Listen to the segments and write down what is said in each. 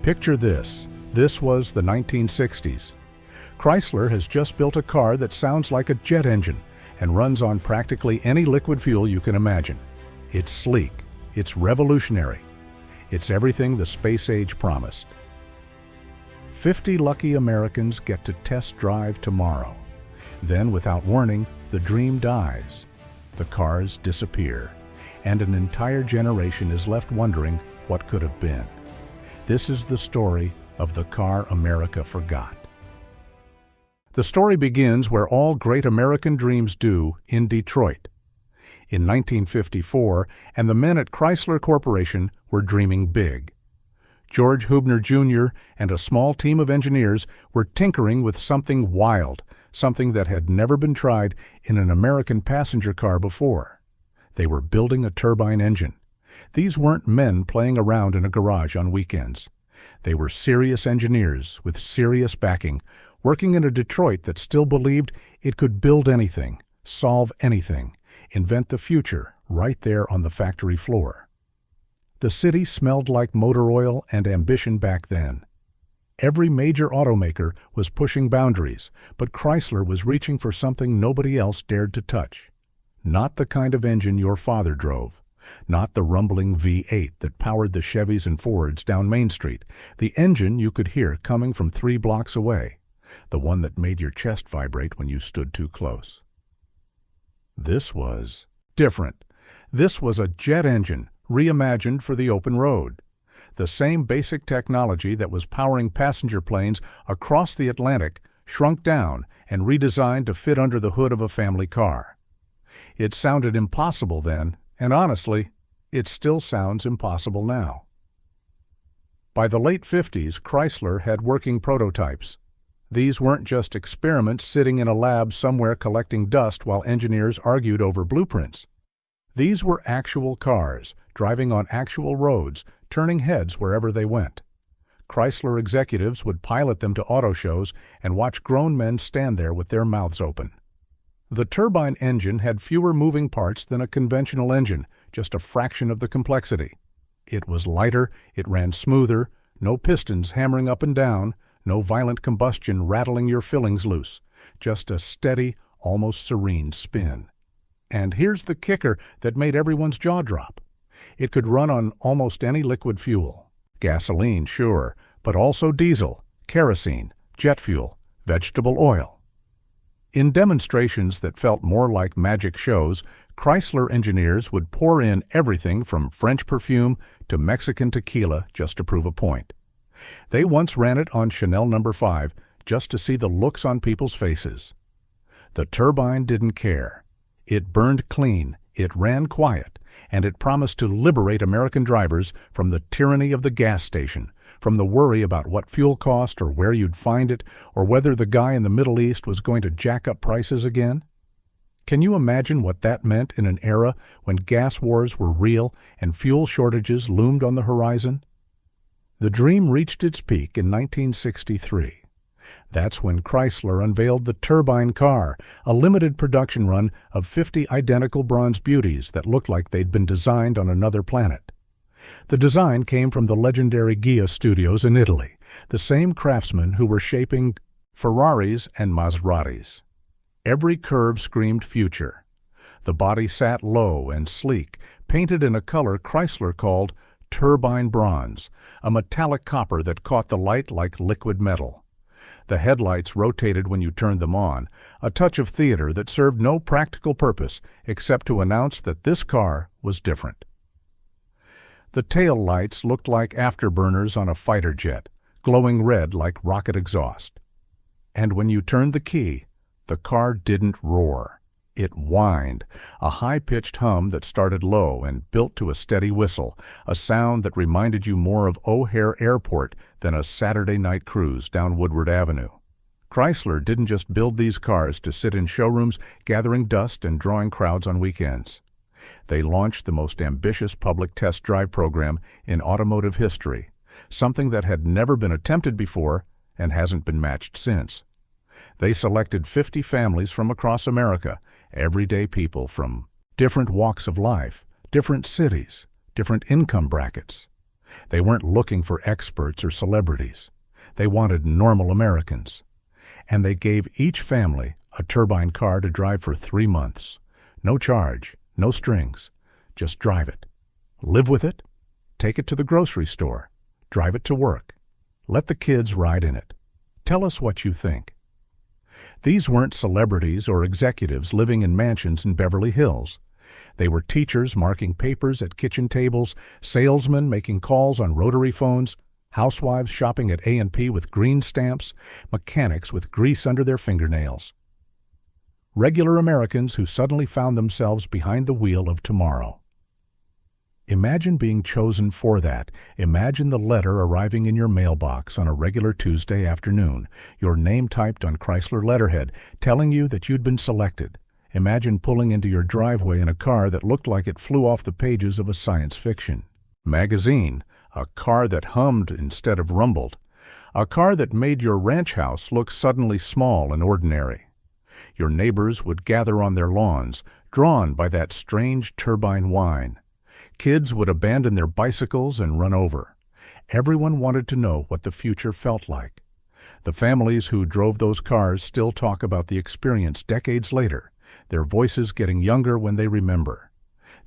Picture this. This was the 1960s. Chrysler has just built a car that sounds like a jet engine and runs on practically any liquid fuel you can imagine. It's sleek. It's revolutionary. It's everything the space age promised. 50 lucky Americans get to test drive tomorrow. Then, without warning, the dream dies. The cars disappear, and an entire generation is left wondering what could have been. This is the story of the car America forgot. The story begins where all great American dreams do, in Detroit. In 1954, and the men at Chrysler Corporation were dreaming big. George Hubner Jr. and a small team of engineers were tinkering with something wild, something that had never been tried in an American passenger car before. They were building a turbine engine. These weren't men playing around in a garage on weekends. They were serious engineers with serious backing, working in a Detroit that still believed it could build anything, solve anything, invent the future right there on the factory floor. The city smelled like motor oil and ambition back then. Every major automaker was pushing boundaries, but Chrysler was reaching for something nobody else dared to touch. Not the kind of engine your father drove. Not the rumbling V8 that powered the Chevys and Fords down Main Street, the engine you could hear coming from 3 blocks away, the one that made your chest vibrate when you stood too close. This was different. This was a jet engine, reimagined for the open road. The same basic technology that was powering passenger planes across the Atlantic shrunk down and redesigned to fit under the hood of a family car. It sounded impossible then, and honestly, it still sounds impossible now. By the late 50s, Chrysler had working prototypes. These weren't just experiments sitting in a lab somewhere collecting dust while engineers argued over blueprints. These were actual cars, driving on actual roads, turning heads wherever they went. Chrysler executives would pilot them to auto shows and watch grown men stand there with their mouths open. The turbine engine had fewer moving parts than a conventional engine, just a fraction of the complexity. It was lighter, it ran smoother, no pistons hammering up and down, no violent combustion rattling your fillings loose, just a steady, almost serene spin. And here's the kicker that made everyone's jaw drop. It could run on almost any liquid fuel. Gasoline, sure, but also diesel, kerosene, jet fuel, vegetable oil. In demonstrations that felt more like magic shows, Chrysler engineers would pour in everything from French perfume to Mexican tequila just to prove a point. They once ran it on Chanel No. 5 just to see the looks on people's faces. The turbine didn't care. It burned clean, it ran quiet, and it promised to liberate American drivers from the tyranny of the gas station, from the worry about what fuel cost or where you'd find it, or whether the guy in the Middle East was going to jack up prices again. Can you imagine what that meant in an era when gas wars were real and fuel shortages loomed on the horizon? The dream reached its peak in 1963. That's when Chrysler unveiled the Turbine car, a limited production run of 50 identical bronze beauties that looked like they'd been designed on another planet. The design came from the legendary Ghia studios in Italy, the same craftsmen who were shaping Ferraris and Maseratis. Every curve screamed future. The body sat low and sleek, painted in a color Chrysler called Turbine Bronze, a metallic copper that caught the light like liquid metal. The headlights rotated when you turned them on, a touch of theater that served no practical purpose except to announce that this car was different. The tail lights looked like afterburners on a fighter jet, glowing red like rocket exhaust. And when you turned the key, the car didn't roar. It whined, a high-pitched hum that started low and built to a steady whistle, a sound that reminded you more of O'Hare Airport than a Saturday night cruise down Woodward Avenue. Chrysler didn't just build these cars to sit in showrooms gathering dust and drawing crowds on weekends. They launched the most ambitious public test drive program in automotive history, something that had never been attempted before and hasn't been matched since. They selected 50 families from across America, everyday people from different walks of life, different cities, different income brackets. They weren't looking for experts or celebrities. They wanted normal Americans. And they gave each family a turbine car to drive for 3 months. No charge, no strings. Just drive it. Live with it. Take it to the grocery store. Drive it to work. Let the kids ride in it. Tell us what you think. These weren't celebrities or executives living in mansions in Beverly Hills. They were teachers marking papers at kitchen tables, salesmen making calls on rotary phones, housewives shopping at A&P with green stamps, mechanics with grease under their fingernails. Regular Americans who suddenly found themselves behind the wheel of tomorrow. Imagine being chosen for that. Imagine the letter arriving in your mailbox on a regular Tuesday afternoon, your name typed on Chrysler letterhead, telling you that you'd been selected. Imagine pulling into your driveway in a car that looked like it flew off the pages of a science fiction magazine, a car that hummed instead of rumbled, a car that made your ranch house look suddenly small and ordinary. Your neighbors would gather on their lawns, drawn by that strange turbine whine. Kids would abandon their bicycles and run over. Everyone wanted to know what the future felt like. The families who drove those cars still talk about the experience decades later, their voices getting younger when they remember.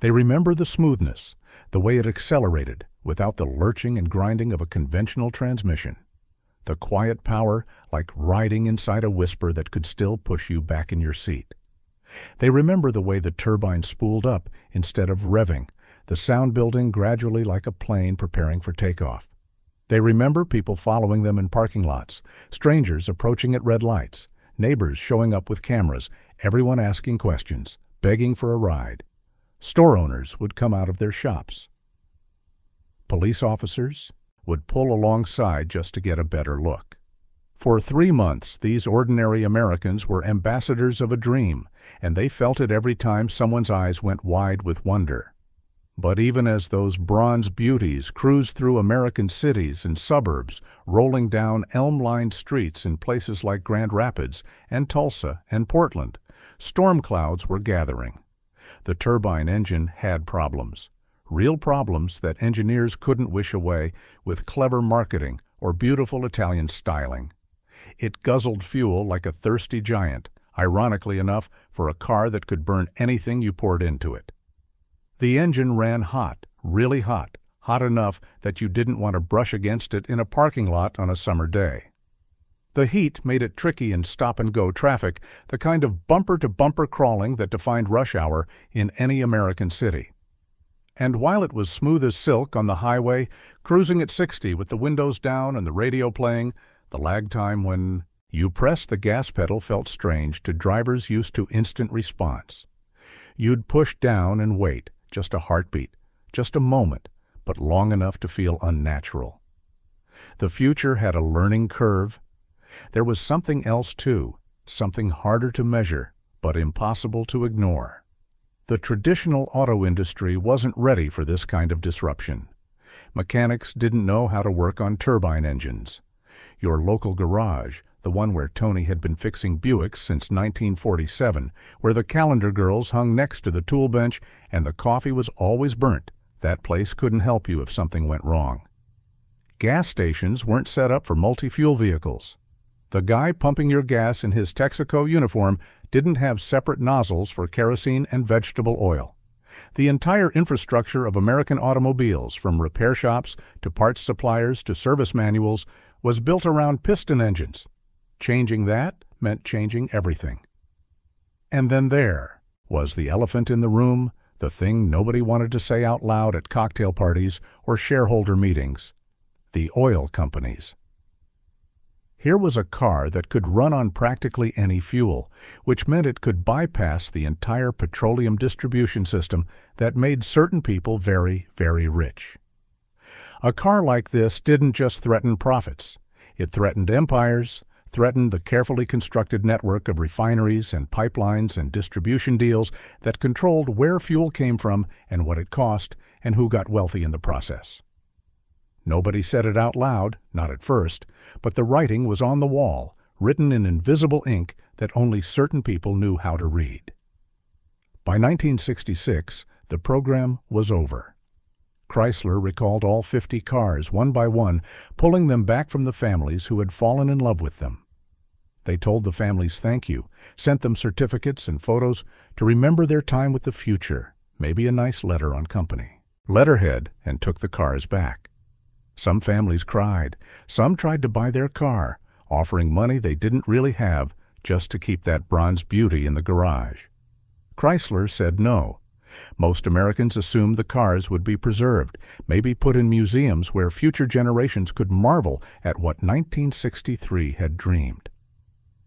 They remember the smoothness, the way it accelerated without the lurching and grinding of a conventional transmission. The quiet power, like riding inside a whisper that could still push you back in your seat. They remember the way the turbine spooled up instead of revving, the sound building gradually like a plane preparing for takeoff. They remember people following them in parking lots, strangers approaching at red lights, neighbors showing up with cameras, everyone asking questions, begging for a ride. Store owners would come out of their shops. Police officers would pull alongside just to get a better look. For 3 months, these ordinary Americans were ambassadors of a dream, and they felt it every time someone's eyes went wide with wonder. But even as those bronze beauties cruised through American cities and suburbs, rolling down elm-lined streets in places like Grand Rapids and Tulsa and Portland, storm clouds were gathering. The turbine engine had problems, real problems that engineers couldn't wish away with clever marketing or beautiful Italian styling. It guzzled fuel like a thirsty giant, ironically enough, for a car that could burn anything you poured into it. The engine ran hot, really hot, hot enough that you didn't want to brush against it in a parking lot on a summer day. The heat made it tricky in stop-and-go traffic, the kind of bumper-to-bumper crawling that defined rush hour in any American city. And while it was smooth as silk on the highway, cruising at 60 with the windows down and the radio playing, the lag time when you pressed the gas pedal felt strange to drivers used to instant response. You'd push down and wait, just a heartbeat, just a moment, but long enough to feel unnatural. The future had a learning curve. There was something else too, something harder to measure, but impossible to ignore. The traditional auto industry wasn't ready for this kind of disruption. Mechanics didn't know how to work on turbine engines. Your local garage, the one where Tony had been fixing Buicks since 1947, where the calendar girls hung next to the tool bench and the coffee was always burnt, that place couldn't help you if something went wrong. Gas stations weren't set up for multi-fuel vehicles. The guy pumping your gas in his Texaco uniform didn't have separate nozzles for kerosene and vegetable oil. The entire infrastructure of American automobiles, from repair shops to parts suppliers to service manuals, was built around piston engines. Changing that meant changing everything. And then there was the elephant in the room, the thing nobody wanted to say out loud at cocktail parties or shareholder meetings: the oil companies. Here was a car that could run on practically any fuel, which meant it could bypass the entire petroleum distribution system that made certain people very, very rich. A car like this didn't just threaten profits. It threatened empires, threatened the carefully constructed network of refineries and pipelines and distribution deals that controlled where fuel came from and what it cost and who got wealthy in the process. Nobody said it out loud, not at first, but the writing was on the wall, written in invisible ink that only certain people knew how to read. By 1966, the program was over. Chrysler recalled all 50 cars, one by one, pulling them back from the families who had fallen in love with them. They told the families thank you, sent them certificates and photos to remember their time with the future, maybe a nice letter on company letterhead, and took the cars back. Some families cried. Some tried to buy their car, offering money they didn't really have just to keep that bronze beauty in the garage. Chrysler said no. Most Americans assumed the cars would be preserved, maybe put in museums where future generations could marvel at what 1963 had dreamed.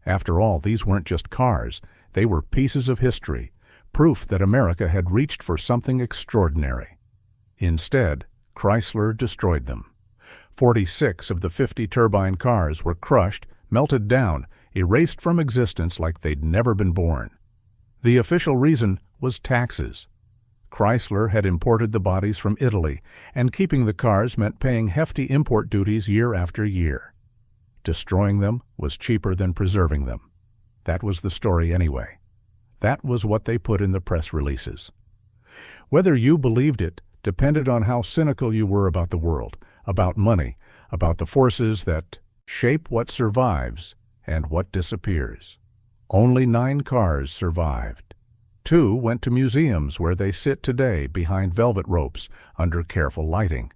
After all, these weren't just cars. They were pieces of history, proof that America had reached for something extraordinary. Instead, Chrysler destroyed them. 46 of the 50 turbine cars were crushed, melted down, erased from existence like they'd never been born. The official reason was taxes. Chrysler had imported the bodies from Italy, and keeping the cars meant paying hefty import duties year after year. Destroying them was cheaper than preserving them. That was the story anyway. That was what they put in the press releases. Whether you believed it depended on how cynical you were about the world, about money, about the forces that shape what survives and what disappears. Only 9 cars survived. 2 went to museums where they sit today behind velvet ropes under careful lighting.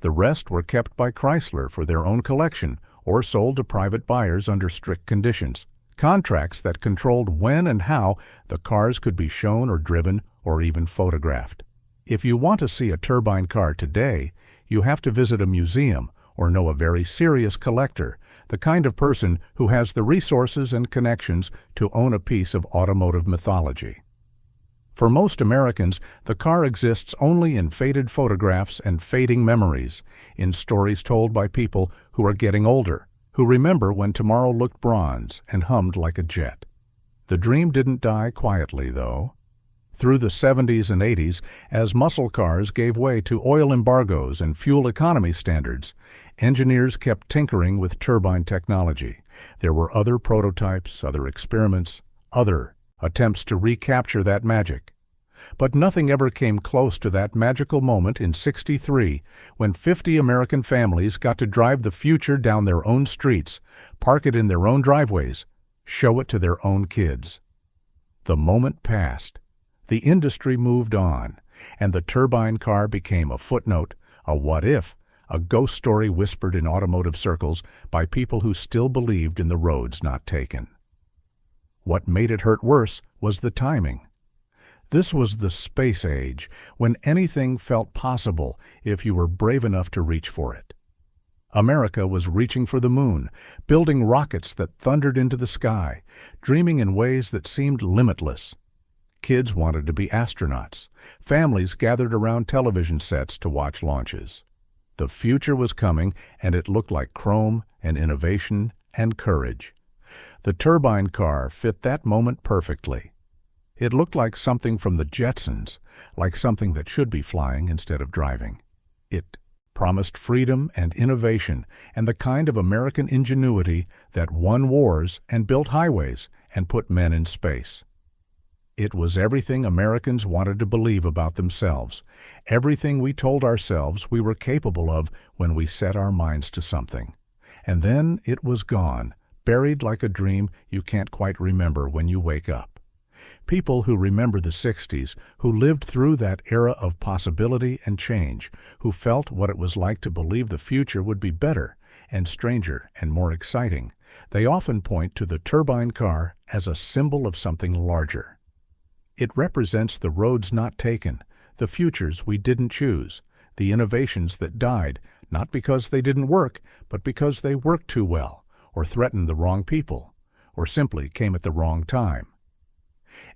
The rest were kept by Chrysler for their own collection or sold to private buyers under strict conditions, contracts that controlled when and how the cars could be shown or driven or even photographed. If you want to see a turbine car today, you have to visit a museum or know a very serious collector, the kind of person who has the resources and connections to own a piece of automotive mythology. For most Americans, the car exists only in faded photographs and fading memories, in stories told by people who are getting older, who remember when tomorrow looked bronze and hummed like a jet. The dream didn't die quietly, though. Through the 70s and 80s, as muscle cars gave way to oil embargoes and fuel economy standards, engineers kept tinkering with turbine technology. There were other prototypes, other experiments, other attempts to recapture that magic. But nothing ever came close to that magical moment in '63 when 50 American families got to drive the future down their own streets, park it in their own driveways, show it to their own kids. The moment passed. The industry moved on, and the turbine car became a footnote, a what-if, a ghost story whispered in automotive circles by people who still believed in the roads not taken. What made it hurt worse was the timing. This was the space age, when anything felt possible if you were brave enough to reach for it. America was reaching for the moon, building rockets that thundered into the sky, dreaming in ways that seemed limitless. Kids wanted to be astronauts. Families gathered around television sets to watch launches. The future was coming, and it looked like chrome and innovation and courage. The turbine car fit that moment perfectly. It looked like something from the Jetsons, like something that should be flying instead of driving. It promised freedom and innovation and the kind of American ingenuity that won wars and built highways and put men in space. It was everything Americans wanted to believe about themselves, everything we told ourselves we were capable of when we set our minds to something. And then it was gone, buried like a dream you can't quite remember when you wake up. People who remember the '60s, who lived through that era of possibility and change, who felt what it was like to believe the future would be better and stranger and more exciting, they often point to the turbine car as a symbol of something larger. It represents the roads not taken, the futures we didn't choose, the innovations that died, not because they didn't work, but because they worked too well, or threatened the wrong people, or simply came at the wrong time.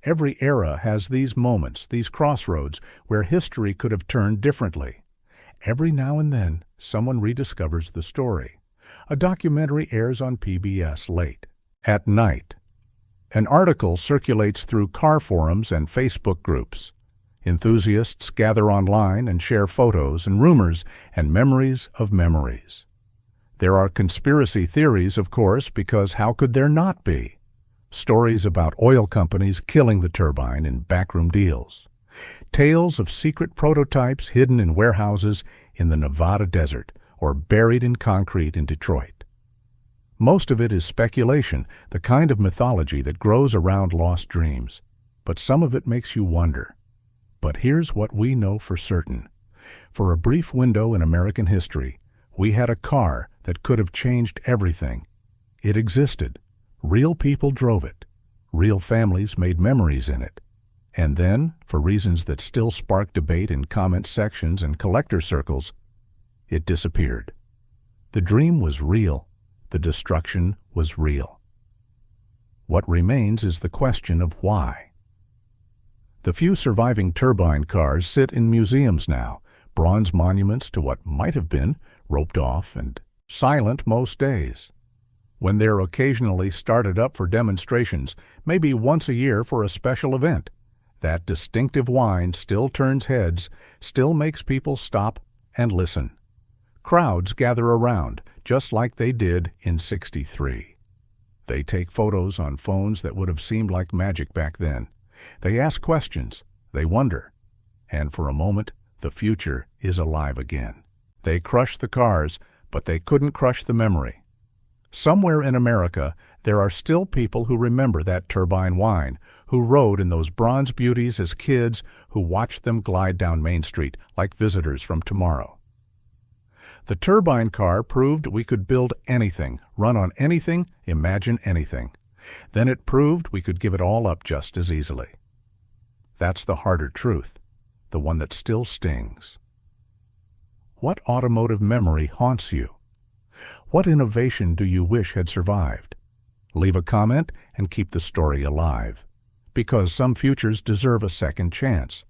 Every era has these moments, these crossroads, where history could have turned differently. Every now and then, someone rediscovers the story. A documentary airs on PBS late at night. An article circulates through car forums and Facebook groups. Enthusiasts gather online and share photos and rumors and memories of memories. There are conspiracy theories, of course, because how could there not be? Stories about oil companies killing the turbine in backroom deals. Tales of secret prototypes hidden in warehouses in the Nevada desert or buried in concrete in Detroit. Most of it is speculation, the kind of mythology that grows around lost dreams. But some of it makes you wonder. But here's what we know for certain. For a brief window in American history, we had a car that could have changed everything. It existed. Real people drove it. Real families made memories in it. And then, for reasons that still spark debate in comment sections and collector circles, it disappeared. The dream was real. The destruction was real. What remains is the question of why. The few surviving turbine cars sit in museums now, bronze monuments to what might have been, roped off and silent most days. When they're occasionally started up for demonstrations, maybe once a year for a special event, that distinctive whine still turns heads, still makes people stop and listen. Crowds gather around, just like they did in '63. They take photos on phones that would have seemed like magic back then. They ask questions, they wonder, and for a moment, the future is alive again. They crush the cars, but they couldn't crush the memory. Somewhere in America, there are still people who remember that turbine whine, who rode in those bronze beauties as kids, who watched them glide down Main Street like visitors from tomorrow. The turbine car proved we could build anything, run on anything, imagine anything. Then it proved we could give it all up just as easily. That's the harder truth, the one that still stings. What automotive memory haunts you? What innovation do you wish had survived? Leave a comment and keep the story alive, because some futures deserve a second chance.